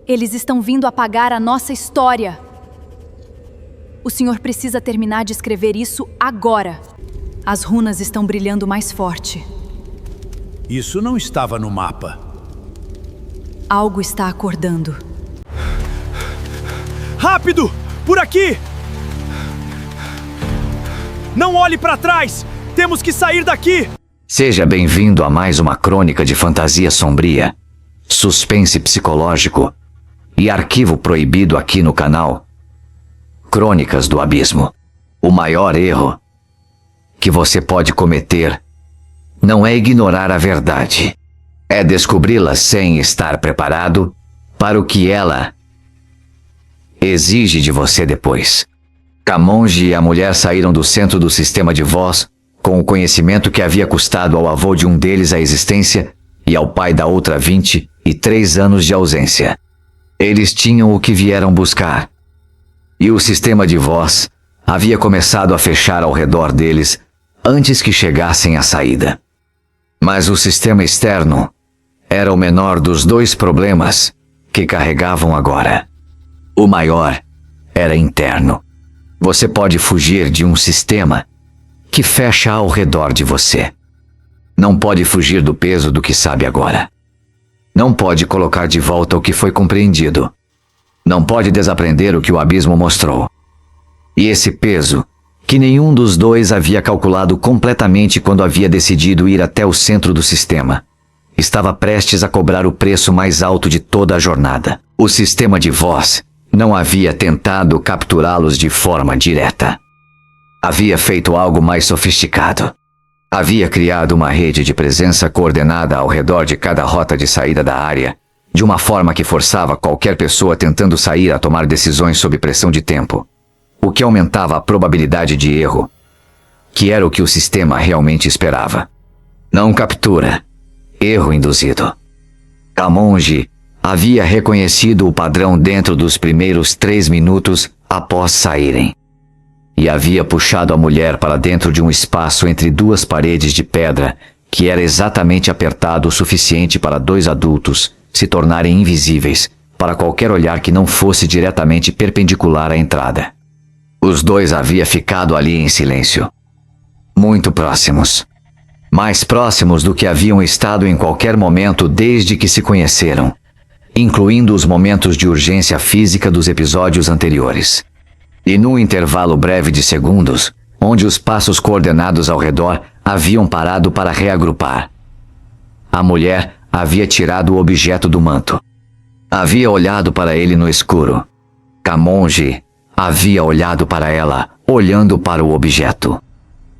Eles estão vindo apagar a nossa história. O senhor precisa terminar de escrever isso agora. As runas estão brilhando mais forte. Isso não estava no mapa. Algo está acordando. Rápido! Por aqui! Não olhe para trás! Temos que sair daqui! Seja bem-vindo a mais uma crônica de fantasia sombria, suspense psicológico e arquivo proibido aqui no canal. Crônicas do Abismo. O maior erro que você pode cometer não é ignorar a verdade, é descobri-la sem estar preparado para o que ela exige de você depois. Camonge e a mulher saíram do centro do sistema de voz com o conhecimento que havia custado ao avô de um deles a existência e ao pai da outra 23 anos de ausência. Eles tinham o que vieram buscar. E o sistema de voz havia começado a fechar ao redor deles antes que chegassem à saída. Mas o sistema externo era o menor dos dois problemas que carregavam agora. O maior era interno. Você pode fugir de um sistema que fecha ao redor de você. Não pode fugir do peso do que sabe agora. Não pode colocar de volta o que foi compreendido. Não pode desaprender o que o abismo mostrou. E esse peso, que nenhum dos dois havia calculado completamente quando havia decidido ir até o centro do sistema, estava prestes a cobrar o preço mais alto de toda a jornada. O sistema de voz não havia tentado capturá-los de forma direta. Havia feito algo mais sofisticado. Havia criado uma rede de presença coordenada ao redor de cada rota de saída da área, de uma forma que forçava qualquer pessoa tentando sair a tomar decisões sob pressão de tempo, o que aumentava a probabilidade de erro, que era o que o sistema realmente esperava. Não captura, erro induzido. Camonge havia reconhecido o padrão dentro dos primeiros 3 minutos após saírem. E havia puxado a mulher para dentro de um espaço entre duas paredes de pedra, que era exatamente apertado o suficiente para 2 adultos se tornarem invisíveis para qualquer olhar que não fosse diretamente perpendicular à entrada. Os dois haviam ficado ali em silêncio. Muito próximos. Mais próximos do que haviam estado em qualquer momento desde que se conheceram, incluindo os momentos de urgência física dos episódios anteriores. E num intervalo breve de segundos, onde os passos coordenados ao redor haviam parado para reagrupar. A mulher havia tirado o objeto do manto. Havia olhado para ele no escuro. Camonge havia olhado para ela, olhando para o objeto.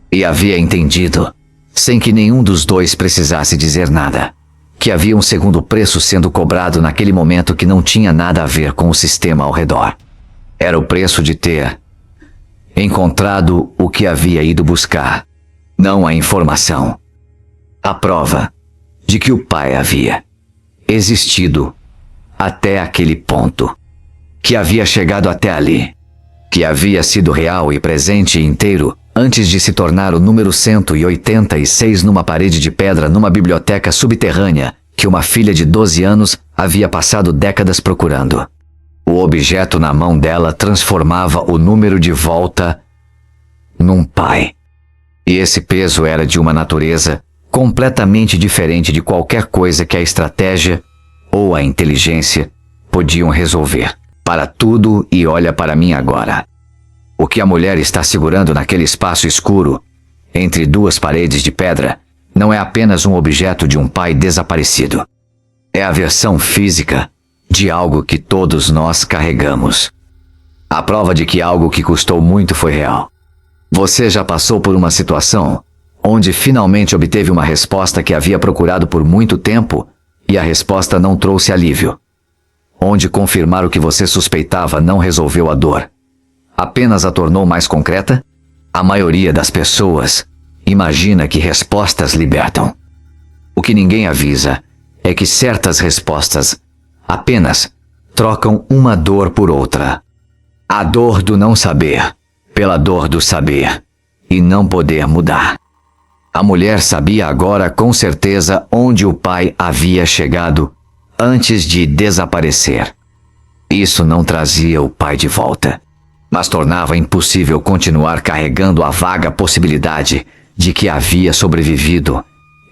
E havia entendido, sem que nenhum dos dois precisasse dizer nada, que havia um segundo preço sendo cobrado naquele momento que não tinha nada a ver com o sistema ao redor. Era o preço de ter encontrado o que havia ido buscar, não a informação. A prova de que o pai havia existido até aquele ponto, que havia chegado até ali, que havia sido real e presente e inteiro antes de se tornar o número 186 numa parede de pedra numa biblioteca subterrânea que uma filha de 12 anos havia passado décadas procurando. O objeto na mão dela transformava o número de volta num pai. E esse peso era de uma natureza completamente diferente de qualquer coisa que a estratégia ou a inteligência podiam resolver. Para tudo e olha para mim agora. O que a mulher está segurando naquele espaço escuro, entre 2 paredes de pedra, não é apenas um objeto de um pai desaparecido. É a versão física de algo que todos nós carregamos. A prova de que algo que custou muito foi real. Você já passou por uma situação onde finalmente obteve uma resposta que havia procurado por muito tempo e a resposta não trouxe alívio? Onde confirmar o que você suspeitava não resolveu a dor, apenas a tornou mais concreta? A maioria das pessoas imagina que respostas libertam. O que ninguém avisa é que certas respostas apenas trocam uma dor por outra. A dor do não saber pela dor do saber e não poder mudar. A mulher sabia agora com certeza onde o pai havia chegado antes de desaparecer. Isso não trazia o pai de volta, mas tornava impossível continuar carregando a vaga possibilidade de que havia sobrevivido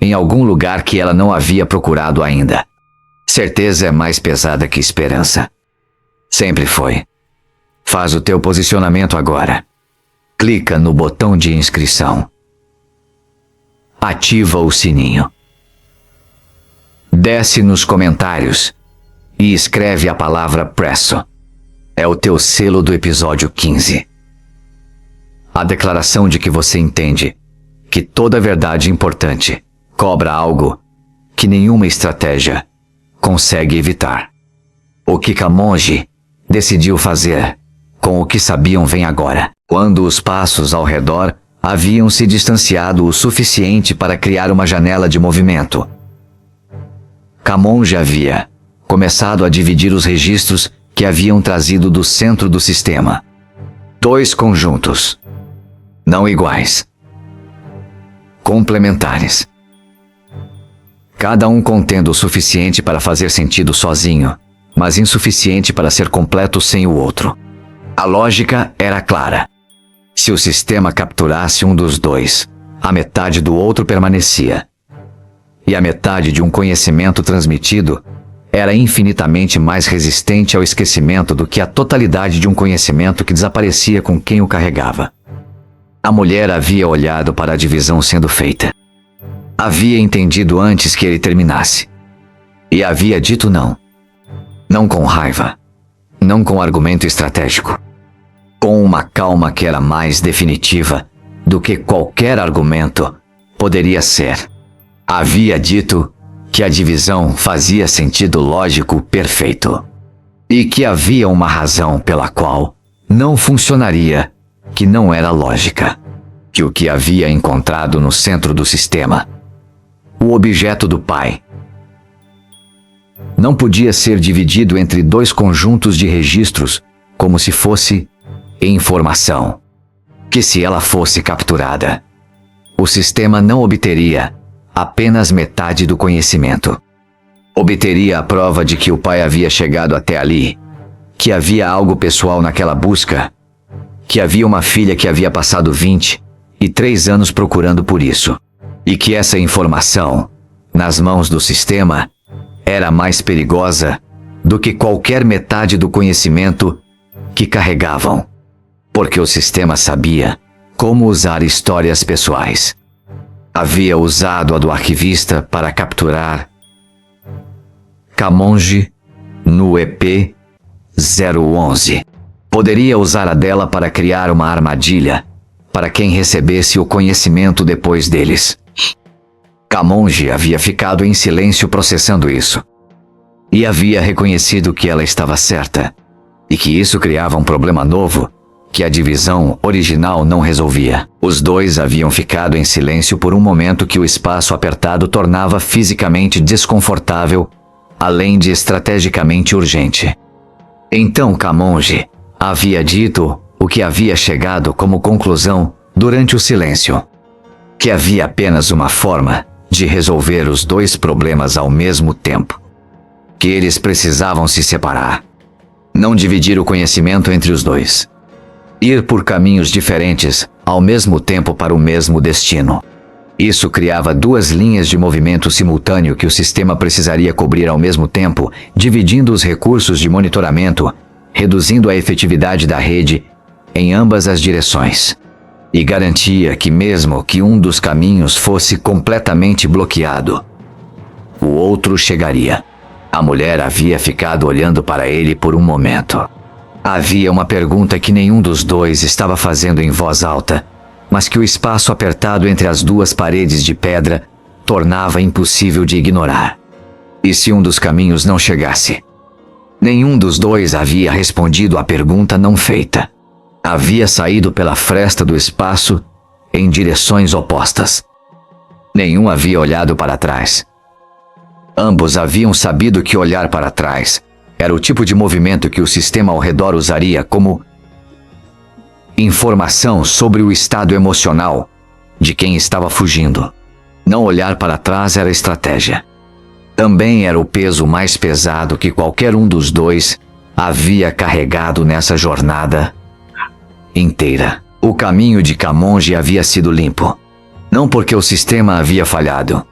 em algum lugar que ela não havia procurado ainda. Certeza é mais pesada que esperança. Sempre foi. Faz o teu posicionamento agora. Clica no botão de inscrição. Ativa o sininho. Desce nos comentários e escreve a palavra presso. É o teu selo do episódio 15. A declaração de que você entende que toda verdade importante cobra algo que nenhuma estratégia consegue evitar. O que Camonji decidiu fazer com o que sabiam vem agora. Quando os passos ao redor haviam se distanciado o suficiente para criar uma janela de movimento, Camonji havia começado a dividir os registros que haviam trazido do centro do sistema. 2 conjuntos, não iguais, complementares. Cada um contendo o suficiente para fazer sentido sozinho, mas insuficiente para ser completo sem o outro. A lógica era clara. Se o sistema capturasse um dos dois, a metade do outro permanecia. E a metade de um conhecimento transmitido era infinitamente mais resistente ao esquecimento do que a totalidade de um conhecimento que desaparecia com quem o carregava. A mulher havia olhado para a divisão sendo feita. Havia entendido antes que ele terminasse. E havia dito não. Não com raiva. Não com argumento estratégico. Com uma calma que era mais definitiva do que qualquer argumento poderia ser. Havia dito que a divisão fazia sentido lógico perfeito. E que havia uma razão pela qual não funcionaria, que não era lógica. Que o que havia encontrado no centro do sistema, o objeto do pai, não podia ser dividido entre 2 conjuntos de registros como se fosse informação. Que se ela fosse capturada, o sistema não obteria apenas metade do conhecimento. Obteria a prova de que o pai havia chegado até ali, que havia algo pessoal naquela busca, que havia uma filha que havia passado 23 anos procurando por isso, e que essa informação, nas mãos do sistema, era mais perigosa do que qualquer metade do conhecimento que carregavam, porque o sistema sabia como usar histórias pessoais. Havia usado a do arquivista para capturar Camonji no EP 011. Poderia usar a dela para criar uma armadilha para quem recebesse o conhecimento depois deles. Camonji havia ficado em silêncio processando isso. E havia reconhecido que ela estava certa. E que isso criava um problema novo que a divisão original não resolvia. Os 2 haviam ficado em silêncio por um momento que o espaço apertado tornava fisicamente desconfortável, além de estrategicamente urgente. Então Camonji havia dito o que havia chegado como conclusão durante o silêncio. Que havia apenas uma forma de resolver os 2 problemas ao mesmo tempo. Que eles precisavam se separar. Não dividir o conhecimento entre os 2. Ir por caminhos diferentes ao mesmo tempo para o mesmo destino. Isso criava 2 linhas de movimento simultâneo que o sistema precisaria cobrir ao mesmo tempo, dividindo os recursos de monitoramento, reduzindo a efetividade da rede em ambas as direções. E garantia que mesmo que um dos caminhos fosse completamente bloqueado, o outro chegaria. A mulher havia ficado olhando para ele por um momento. Havia uma pergunta que nenhum dos 2 estava fazendo em voz alta, mas que o espaço apertado entre as 2 paredes de pedra tornava impossível de ignorar. E se um dos caminhos não chegasse? Nenhum dos 2 havia respondido à pergunta não feita. Havia saído pela fresta do espaço em direções opostas. Nenhum havia olhado para trás. Ambos haviam sabido que olhar para trás era o tipo de movimento que o sistema ao redor usaria como informação sobre o estado emocional de quem estava fugindo. Não olhar para trás era estratégia. Também era o peso mais pesado que qualquer um dos 2 havia carregado nessa jornada inteira. O caminho de Camonji havia sido limpo. Não porque o sistema havia falhado,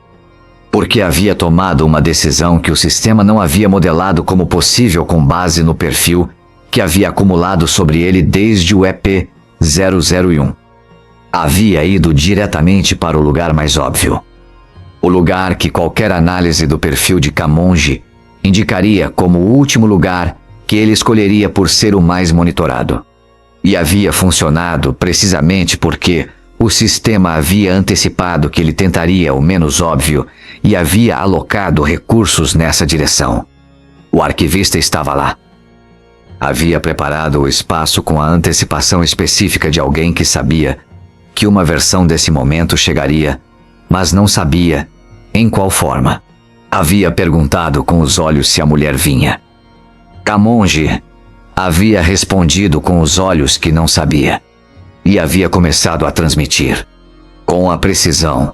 porque havia tomado uma decisão que o sistema não havia modelado como possível com base no perfil que havia acumulado sobre ele desde o EP-001. Havia ido diretamente para o lugar mais óbvio. O lugar que qualquer análise do perfil de Camonji indicaria como o último lugar que ele escolheria por ser o mais monitorado. E havia funcionado precisamente porque o sistema havia antecipado que ele tentaria o menos óbvio e havia alocado recursos nessa direção. O arquivista estava lá. Havia preparado o espaço com a antecipação específica de alguém que sabia que uma versão desse momento chegaria, mas não sabia em qual forma. Havia perguntado com os olhos se a mulher vinha. Camonji havia respondido com os olhos que não sabia. E havia começado a transmitir, com a precisão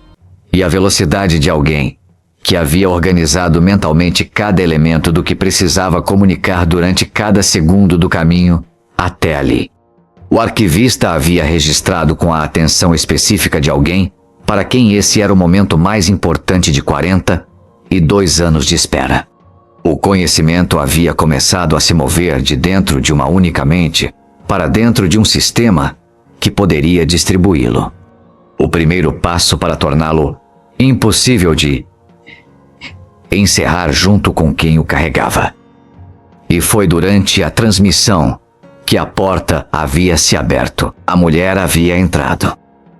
e a velocidade de alguém que havia organizado mentalmente cada elemento do que precisava comunicar durante cada segundo do caminho até ali. O arquivista havia registrado com a atenção específica de alguém para quem esse era o momento mais importante de 42 anos de espera. O conhecimento havia começado a se mover de dentro de uma única mente para dentro de um sistema que poderia distribuí-lo. O primeiro passo para torná-lo impossível de encerrar junto com quem o carregava. E foi durante a transmissão que a porta havia se aberto. A mulher havia entrado.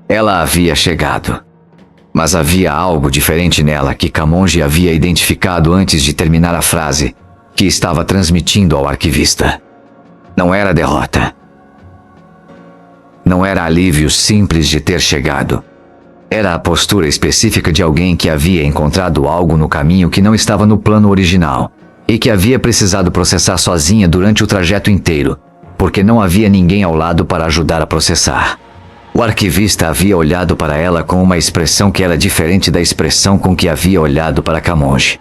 Ela havia chegado. Mas havia algo diferente nela que Camonji havia identificado antes de terminar a frase que estava transmitindo ao arquivista. Não era derrota. Não era alívio simples de ter chegado. Era a postura específica de alguém que havia encontrado algo no caminho que não estava no plano original e que havia precisado processar sozinha durante o trajeto inteiro, porque não havia ninguém ao lado para ajudar a processar. O arquivista havia olhado para ela com uma expressão que era diferente da expressão com que havia olhado para Camonji.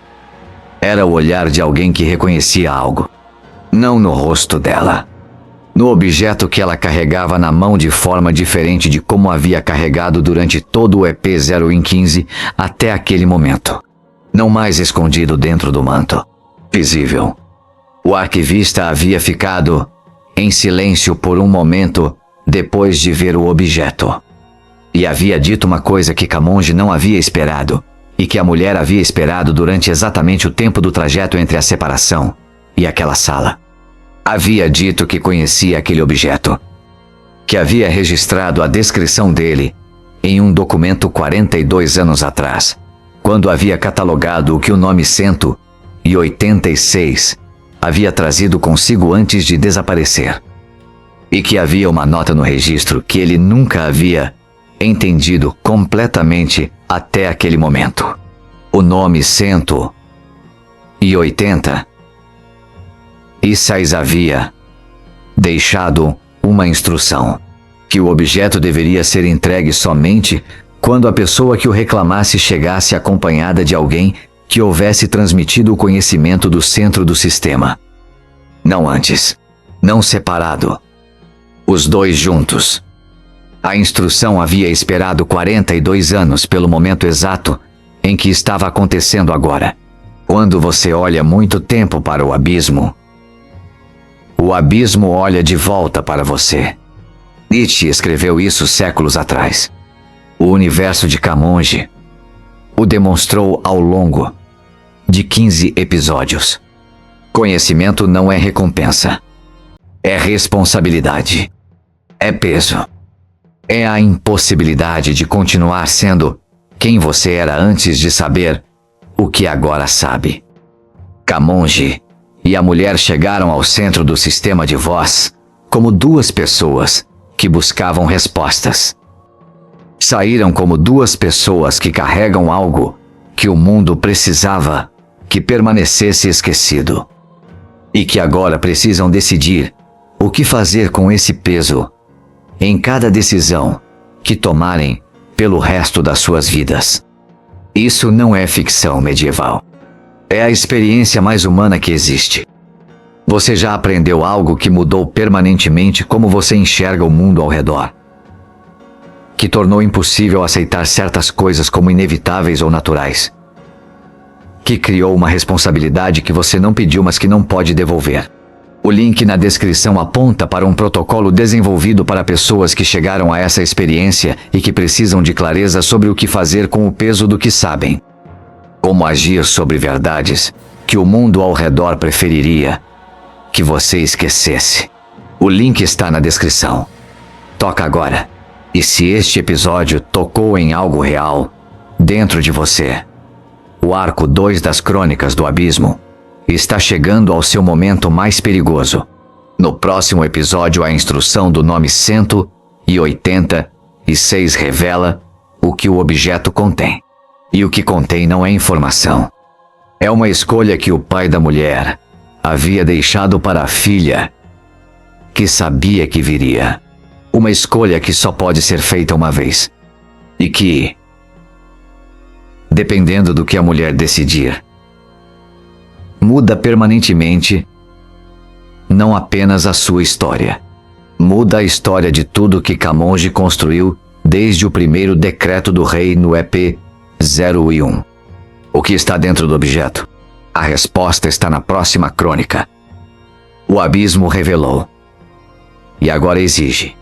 Era o olhar de alguém que reconhecia algo. Não no rosto dela. No objeto que ela carregava na mão de forma diferente de como havia carregado durante todo o EP-015 até aquele momento. Não mais escondido dentro do manto. Visível. O arquivista havia ficado em silêncio por um momento depois de ver o objeto. E havia dito uma coisa que Camonji não havia esperado, e que a mulher havia esperado durante exatamente o tempo do trajeto entre a separação e aquela sala. Havia dito que conhecia aquele objeto, que havia registrado a descrição dele em um documento 42 anos atrás, quando havia catalogado o que o nome 186 havia trazido consigo antes de desaparecer. E que havia uma nota no registro que ele nunca havia entendido completamente até aquele momento. O nome 180. Issais havia deixado uma instrução, que o objeto deveria ser entregue somente quando a pessoa que o reclamasse chegasse acompanhada de alguém que houvesse transmitido o conhecimento do centro do sistema. Não antes. Não separado. Os dois juntos. A instrução havia esperado 42 anos pelo momento exato em que estava acontecendo agora. Quando você olha muito tempo para o abismo olha de volta para você. Nietzsche escreveu isso séculos atrás. O universo de Camonji o demonstrou ao longo de 15 episódios. Conhecimento não é recompensa. É responsabilidade. É peso. É a impossibilidade de continuar sendo quem você era antes de saber o que agora sabe. Camonji e a mulher chegaram ao centro do sistema de voz como duas pessoas que buscavam respostas. Saíram como duas pessoas que carregam algo que o mundo precisava que permanecesse esquecido. E que agora precisam decidir o que fazer com esse peso em cada decisão que tomarem pelo resto das suas vidas. Isso não é ficção medieval. É a experiência mais humana que existe. Você já aprendeu algo que mudou permanentemente como você enxerga o mundo ao redor, que tornou impossível aceitar certas coisas como inevitáveis ou naturais, que criou uma responsabilidade que você não pediu, mas que não pode devolver. O link na descrição aponta para um protocolo desenvolvido para pessoas que chegaram a essa experiência e que precisam de clareza sobre o que fazer com o peso do que sabem. Como agir sobre verdades que o mundo ao redor preferiria que você esquecesse. O link está na descrição. Toca agora. E se este episódio tocou em algo real dentro de você, o arco 2 das Crônicas do Abismo está chegando ao seu momento mais perigoso. No próximo episódio, a instrução do nome 186 revela o que o objeto contém. E o que contém não é informação. É uma escolha que o pai da mulher havia deixado para a filha, que sabia que viria. Uma escolha que só pode ser feita uma vez. E que, dependendo do que a mulher decidir, muda permanentemente não apenas a sua história. Muda a história de tudo que Camonji construiu desde o primeiro decreto do rei no EP 0 e 1. O que está dentro do objeto? A resposta está na próxima crônica. O abismo revelou. E agora exige